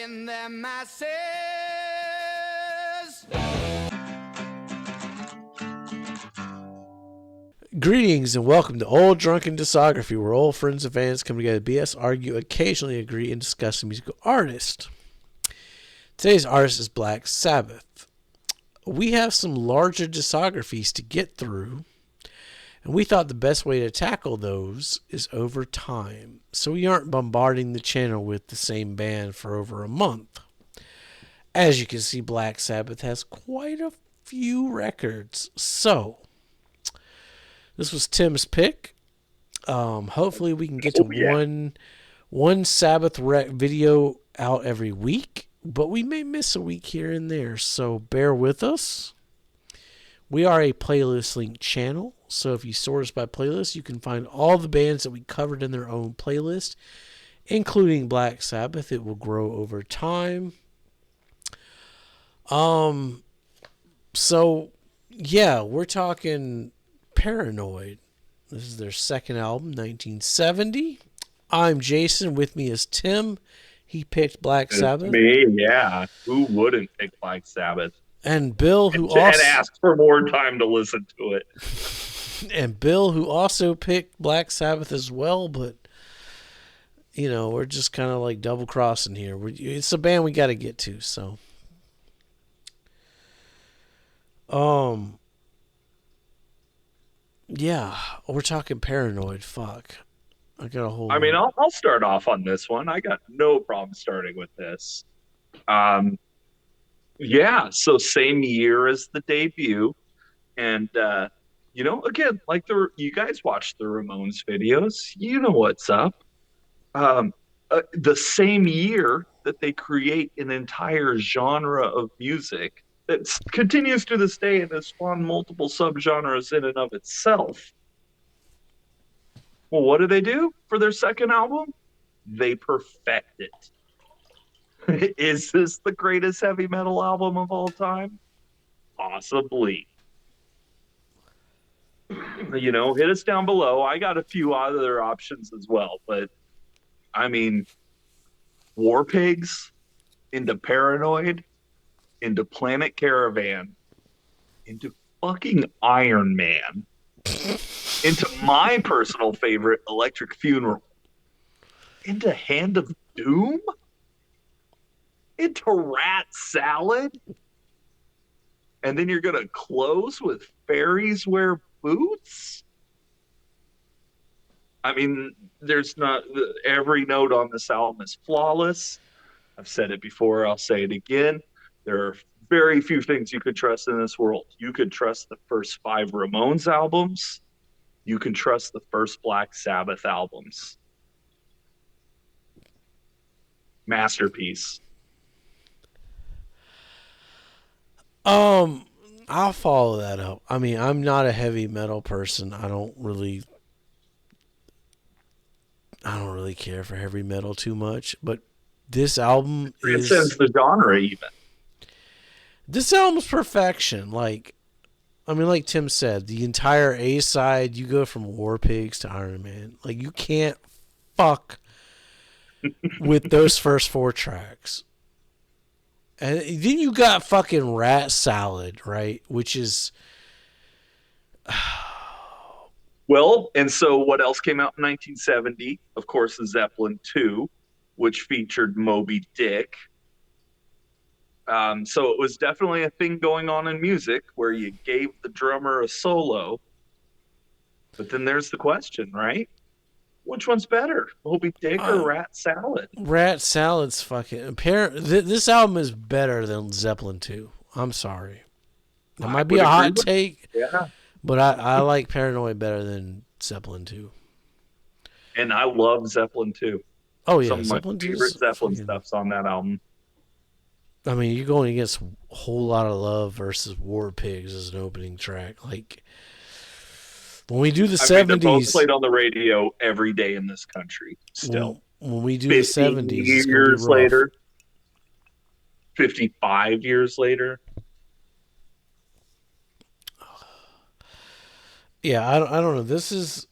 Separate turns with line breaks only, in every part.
in their masses.
Greetings and welcome to Old Drunken Discography, where old friends and fans come together to BS, argue, occasionally agree, and discuss a musical artist. Today's artist is Black Sabbath. We have some larger discographies to get through, and we thought the best way to tackle those is over time, so we aren't bombarding the channel with the same band for over a month. As you can see, Black Sabbath has quite a few records, so this was Tim's pick. Hopefully we can get to one Sabbath video out every week, but we may miss a week here and there, so bear with us. We are a playlist linked channel, so if you sort us by playlist, you can find all the bands that we covered in their own playlist, including Black Sabbath. It will grow over time. So yeah, we're talking Paranoid. This is their second album, 1970. I'm Jason. With me is Tim. He picked Black Sabbath.
Me, yeah. Who wouldn't pick Black Sabbath?
And Bill, who
and ask for more time to listen to it.
And Bill, who also picked Black Sabbath as well, but you know, we're just kind of like double crossing here. It's a band we got to get to, so. Yeah, we're talking Paranoid. Fuck. I got a whole.
I mean, I'll start off on this one. I got no problem starting with this. Yeah, so same year as the debut. And, you know, again, like you guys watch the Ramones videos. You know what's up. The same year that they create an entire genre of music that continues to this day and has spawned multiple subgenres in and of itself. Well, what do for their second album? They perfect it. Is this the greatest heavy metal album of all time? Possibly. You know, hit us down below. I got a few other options as well, but I mean, War Pigs into Paranoid, into Planet Caravan, into fucking Iron Man, into my personal favorite, Electric Funeral, into Hand of Doom, into Rat Salad, and then you're going to close with Fairies Wear Boots? I mean, there's not every note on this album is flawless. I've said it before, I'll say it again. There are very few things you could trust in this world. You could trust the first 5 Ramones albums. You can trust the first Black Sabbath albums. Masterpiece.
I'll follow that up. I mean, I'm not a heavy metal person. I don't really care for heavy metal too much, but this album
transcends the genre even.
This album's perfection. Like, I mean, like Tim said, the entire A side, you go from War Pigs to Iron Man. Like, you can't fuck with those first 4 tracks. And then you got fucking Rat Salad, right? Which is...
Well, and so what else came out in 1970? Of course, the Zeppelin 2, which featured Moby Dick. So it was definitely a thing going on in music where you gave the drummer a solo. But then there's the question, right? Which one's better, Moby Dick or Rat Salad?
Rat Salad's fucking... This album is better than Zeppelin 2. I'm sorry. That might be a hot take,
yeah.
But I like Paranoid better than Zeppelin 2.
And I love Zeppelin 2.
Oh, yeah.
Some of my favorite Zeppelin stuff's on that album.
I mean, you're going against A Whole Lot of Love versus War Pigs as an opening track. Like... When we do the 70s...
they're both played on the radio every day in this country, still.
When we do the 70s, it's
years later, 55 years later.
Yeah, I don't know. This is...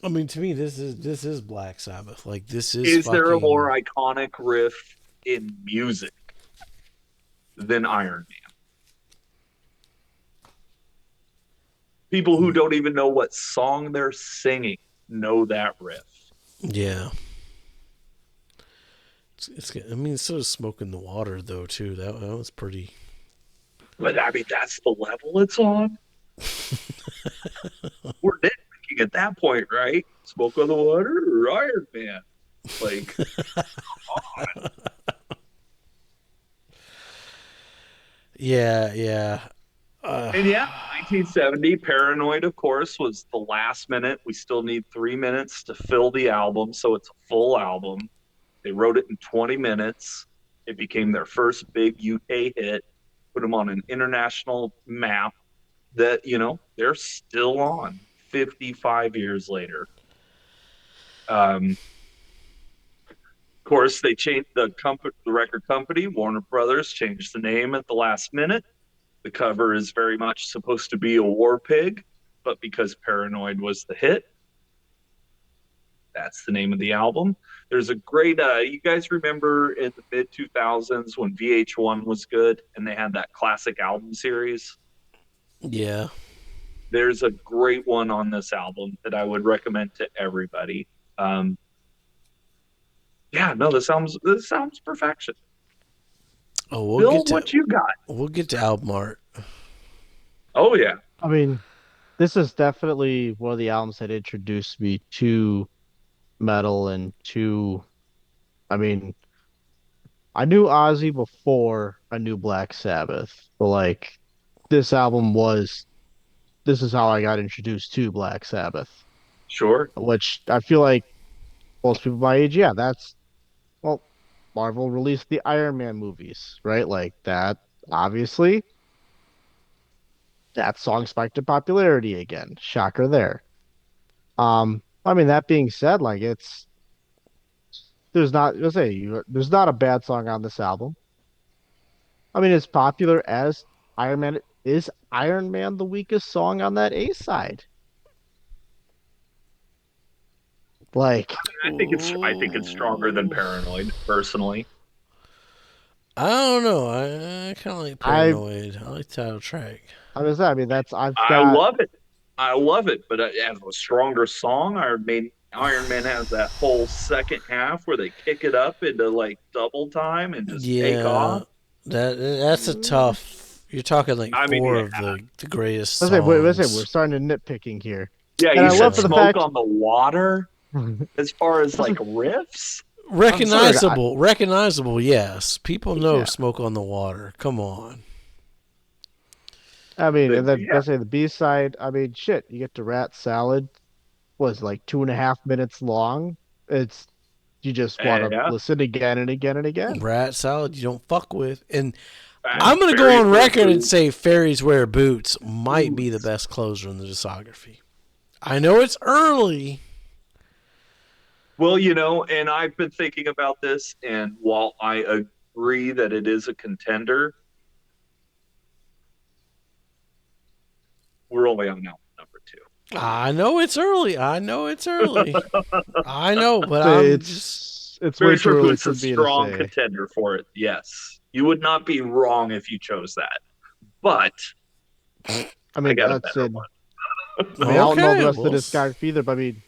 I mean, to me, this is Black Sabbath. Like, this is
Is there a more
fucking.
iconic riff in music than Iron Man? People who don't even know what song they're singing know that riff.
Yeah. I mean, so is Smoke in the Water, though, too. That was pretty.
But I mean, that's the level it's on. We're nitpicking at that point, right? Smoke on the Water or Iron Man? Like,
Yeah, yeah. Uh,
and yeah, 1970, Paranoid, of course, was the last minute. We still need 3 minutes to fill the album, so it's a full album. They wrote it in 20 minutes. It became their first big UK hit, put them on an international map that, they're still on 55 years later. Of course, they changed the record company, Warner Brothers, changed the name at the last minute. The cover is very much supposed to be a war pig, but because Paranoid was the hit, that's the name of the album. There's a great, you guys remember in the mid 2000s when VH1 was good and they had that classic album series?
yeah.
There's a great one on this album that I would recommend to everybody. Um, yeah, no, this sounds perfection.
Oh,
Build what you got.
we'll get to album art.
Oh yeah,
I mean, this is definitely one of the albums that introduced me to metal and to, I mean, I knew Ozzy before I knew Black Sabbath, but like this album was, this is how I got introduced to Black Sabbath,
sure.
which I feel like most people my age, yeah, well, Marvel released the Iron Man movies, right? Like that, obviously, that song spiked in popularity again. Shocker there. I mean, that being said, like there's not a bad song on this album. I mean, as popular as Iron Man is, Iron Man the weakest song on that A side. Like,
I think it's stronger than Paranoid, personally.
I don't know. I kind of like
I,
Paranoid. I like title track.
I mean, that's I've
I
got.
love it. I love it. But as a stronger song, Iron Man has that whole second half where they kick it up into like double time and just take
Yeah,
off.
that's a
mm,
tough. You're talking like
I mean,
four
yeah,
of the greatest
let's say we're
songs.
starting to nitpicking here,
yeah,
and
you
I love
said
for the
Yeah,
Smoke
fact.
on the Water
I'm
as far as like riffs.
sorry.
recognizable. Yes, people know
Yeah,
"Smoke on the Water." Come on.
I mean,
But
and then
yeah,
let's say the B side. I mean, shit, you get to Rat Salad. Was like 2.5 minutes long. It's you just want to
yeah,
listen again and again and again.
Rat Salad, you don't fuck with. And I'm gonna go
very
on
fair
record and
food.
say "Fairies Wear Boots" might be the
Foods.
best closer in the discography. I know it's early.
Well, and I've been thinking about this, and while I agree that it is a contender, we're only on album number two.
I know it's early. I know, but
So
I'm just
it's way
Fairies
too
for
early
Boots
for
is a
me to
strong
say.
contender for it. Yes, you would not be wrong if you chose that. But
I
I
mean,
got a
that's
better
it.
one.
I mean, I don't know the
okay.
rest of the discography either, but I mean,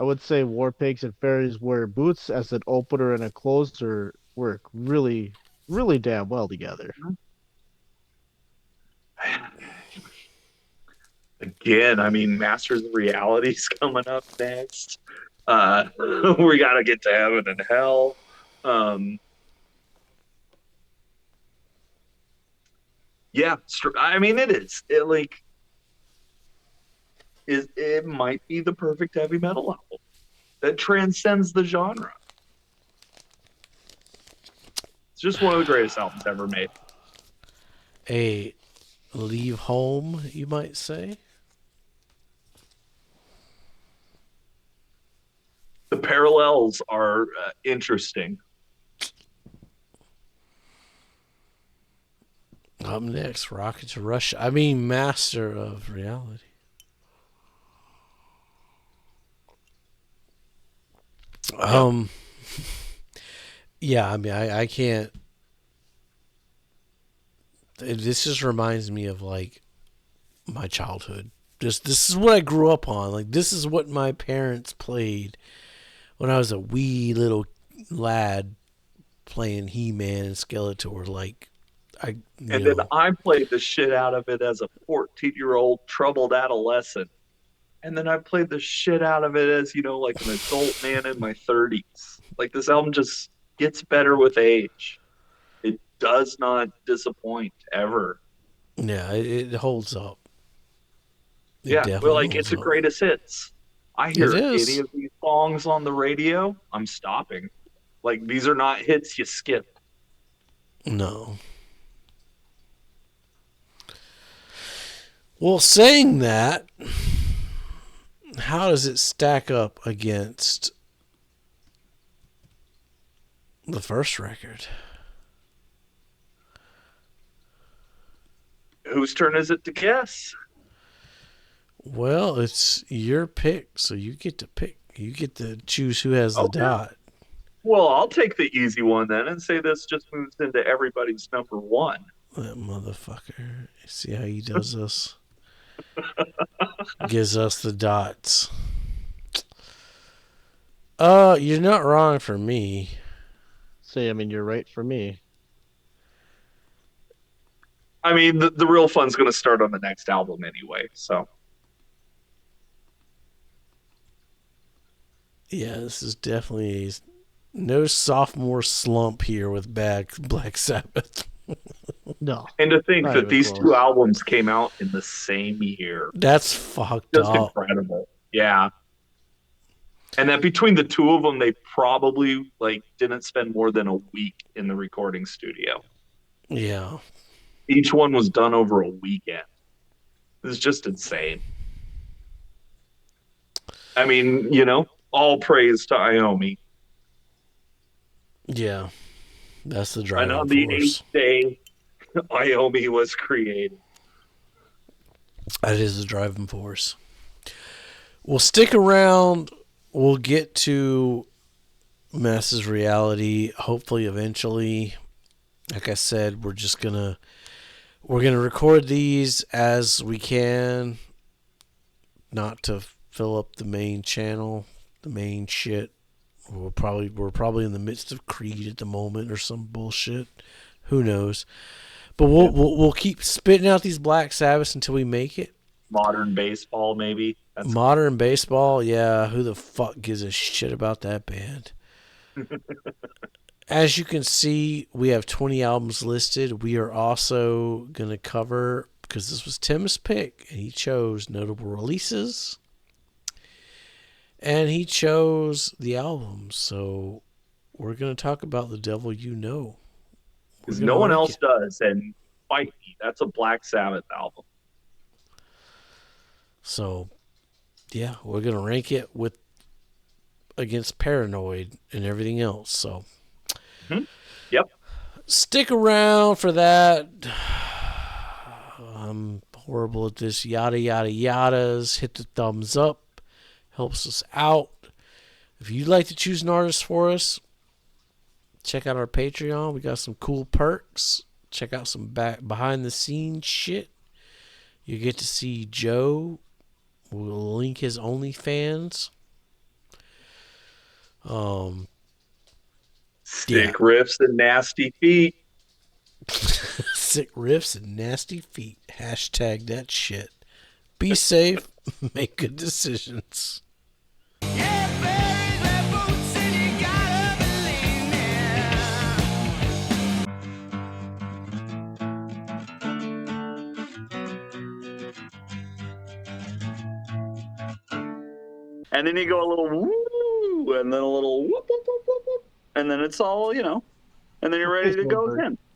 I would say War Pigs and Fairies Wear Boots as an opener and a closer work really, really damn well together.
Again, I mean, Masters of Reality's coming up next. We got to get to Heaven and Hell. Um, yeah, I mean, it is. It might be the perfect heavy metal album that transcends the genre. It's just one of the greatest albums ever made.
A leave home, you might say.
The parallels are interesting.
Up next, Rocket to Russia. I mean, Master of Reality.
Yep.
Um, yeah, I mean, I can't. This just reminds me of like my childhood. Just this is what I grew up on. Like this is what my parents played when I was a wee little lad playing He-Man and Skeletor. Like I,
And
you
then
know,
I played the shit out of it as a 14-year-old troubled adolescent. And then I played the shit out of it as, like an adult man in my 30s. Like this album just gets better with age. It does not disappoint ever.
yeah, it holds up. It
Yeah, well,
definitely
like
holds
it's a
up.
greatest hits. I
It
hear any
is.
of these songs on the radio, I'm stopping. Like these are not hits you skip.
No. Well, saying that, how does it stack up against the first record?
Whose turn is it to guess?
Well, it's your pick, so you get to pick. You get to choose who has the
Okay.
dot.
Well, I'll take the easy one then and say this just moves into everybody's number one.
That motherfucker. See how he does us? Gives us the dots. You're not wrong for me.
Say, I mean, you're right for me.
I mean, the real fun's going to start on the next album anyway. So,
Yeah, this is definitely no sophomore slump here with Black Sabbath.
No,
and to think
not
that
even
these two
close.
albums came out in the same year,
That's fucked
just
up.
incredible. Yeah. And that between the two of them, they probably like didn't spend more than a week in the recording studio.
Yeah.
Each one was done over a weekend. It's just insane. I mean, all praise to Iommi.
Yeah. That's the
And
driving
on the eighth
force.
day, Iommi was created.
That is the driving force. We'll stick around. We'll get to Mass's reality. Hopefully, eventually. Like I said, we're gonna record these as we can, not to fill up the main channel, the main shit. We're probably in the midst of Creed at the moment or some bullshit. Who knows? But we'll
Yeah.
we'll, we'll keep spitting out these Black Sabbaths until we make it.
Modern baseball, maybe. That's
Modern baseball, yeah. Who the fuck gives a shit about that band? As you can see, we have 20 albums listed. We are also going to cover, because this was Tim's pick, and he chose notable releases, and he chose the albums. So we're going to talk about The Devil You Know. We're
because
going to
no one
rank
else
it.
does. And fight me. That's a Black Sabbath album.
So, yeah, we're going to rank it with against Paranoid and everything else. So,
Mm-hmm. Yep.
stick around for that. I'm horrible at this. Yada, yada, yadas. Hit the thumbs up. Helps us out. If you'd like to choose an artist for us, check out our Patreon. We got some cool perks. Check out some behind the scenes shit. You get to see Joe. We'll link his OnlyFans. Yeah.
Stick riffs and nasty feet.
Sick riffs and nasty feet. Hashtag that shit. Be safe. Make good decisions.
And then you go a little woo, and then a little whoop, whoop, whoop, whoop, whoop. And then it's all, and then you're ready
Nice
to
one,
go
Bert.
again.